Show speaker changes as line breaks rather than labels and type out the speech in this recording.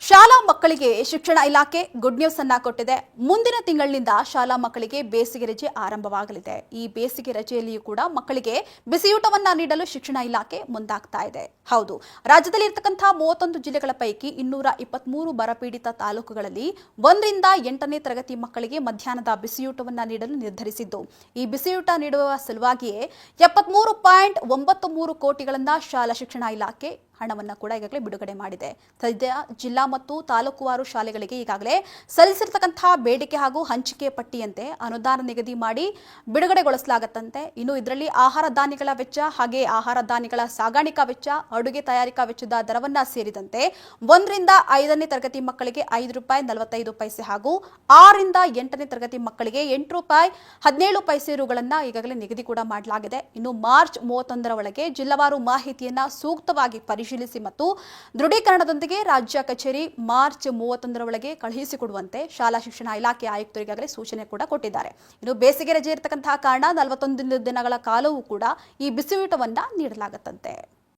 ಶಾಲಾ ಮಕ್ಕಳಿಗೆ ಶಿಕ್ಷಣ ಇಲಾಖೆ ಗುಡ್ ನ್ಯೂಸ್ ಅನ್ನ ಕೊಟ್ಟಿದೆ. ಮುಂದಿನ ತಿಂಗಳಿನಿಂದ ಶಾಲಾ ಮಕ್ಕಳಿಗೆ ಬೇಸಿಗೆ ರಜೆ ಆರಂಭವಾಗಲಿದೆ. ಈ ಬೇಸಿಗೆ ರಜೆಯಲ್ಲಿಯೂ ಕೂಡ ಮಕ್ಕಳಿಗೆ ಬಿಸಿಯೂಟವನ್ನ ನೀಡಲು ಶಿಕ್ಷಣ ಇಲಾಖೆ ಮುಂದಾಗ್ತಾ ಇದೆ. ಹೌದು, ರಾಜ್ಯದಲ್ಲಿ ಇರತಕ್ಕಂಥ 31 ಜಿಲ್ಲೆಗಳ ಪೈಕಿ 223 ಬರಪೀಡಿತ ತಾಲೂಕುಗಳಲ್ಲಿ 1ರಿಂದ 8ನೇ ತರಗತಿ ಮಕ್ಕಳಿಗೆ ಮಧ್ಯಾಹ್ನದ ಬಿಸಿಯೂಟವನ್ನ ನೀಡಲು ನಿರ್ಧರಿಸಿದ್ದು, ಈ ಬಿಸಿಯೂಟ ನೀಡುವ ಸಲುವಾಗಿಯೇ 73.93 ಕೋಟಿಗಳನ್ನ ಶಾಲಾ ಶಿಕ್ಷಣ ಇಲಾಖೆ ಹಣವನ್ನು ಕೂಡ ಈಗಾಗಲೇ ಬಿಡುಗಡೆ ಮಾಡಿದೆ. ಸದ್ಯ ಜಿಲ್ಲಾ ಮತ್ತು ತಾಲೂಕುವಾರು ಶಾಲೆಗಳಿಗೆ ಈಗಾಗಲೇ ಸಲ್ಲಿಸಿರತಕ್ಕಂತಹ ಬೇಡಿಕೆ ಹಾಗೂ ಹಂಚಿಕೆ ಪಟ್ಟಿಯಂತೆ ಅನುದಾನ ನಿಗದಿ ಮಾಡಿ ಬಿಡುಗಡೆಗೊಳಿಸಲಾಗುತ್ತಂತೆ. ಇನ್ನು ಇದರಲ್ಲಿ ಆಹಾರ ಧಾನ್ಯಗಳ ವೆಚ್ಚ ಹಾಗೆ ಆಹಾರ ಧಾನ್ಯಗಳ ಸಾಗಾಣಿಕಾ ವೆಚ್ಚ, ಅಡುಗೆ ತಯಾರಿಕಾ ವೆಚ್ಚದ ದರವನ್ನ ಸೇರಿದಂತೆ 1ರಿಂದ 5ನೇ ತರಗತಿ ಮಕ್ಕಳಿಗೆ ₹5.45 ಹಾಗೂ 6ರಿಂದ 8ನೇ ತರಗತಿ ಮಕ್ಕಳಿಗೆ ₹8.17 ಈಗಾಗಲೇ ನಿಗದಿ ಕೂಡ ಮಾಡಲಾಗಿದೆ. ಇನ್ನು ಮಾರ್ಚ್ 31ರ ಒಳಗೆ ಜಿಲ್ಲಾವಾರು ಮಾಹಿತಿಯನ್ನ ಸೂಕ್ತವಾಗಿ ಪರಿಶೀಲಿಸಿ ಮತ್ತು ದೃಢೀಕರಣದೊಂದಿಗೆ ರಾಜ್ಯ ಕಚೇರಿ ಮಾರ್ಚ್ 31ರ ಒಳಗೆ ಕಳುಹಿಸಿಕೊಡುವಂತೆ ಶಾಲಾ ಶಿಕ್ಷಣ ಇಲಾಖೆ ಆಯುಕ್ತರು ಈಗಾಗಲೇ ಸೂಚನೆ ಕೂಡ ಕೊಟ್ಟಿದ್ದಾರೆ. ಇನ್ನು ಬೇಸಿಗೆ ರಜೆ ಇರತಕ್ಕಂತಹ ಕಾರಣ 41 ದಿನಗಳ ಕಾಲವೂ ಕೂಡ ಈ ಬಿಸಿಯೂಟವನ್ನ ನೀಡಲಾಗುತ್ತಂತೆ.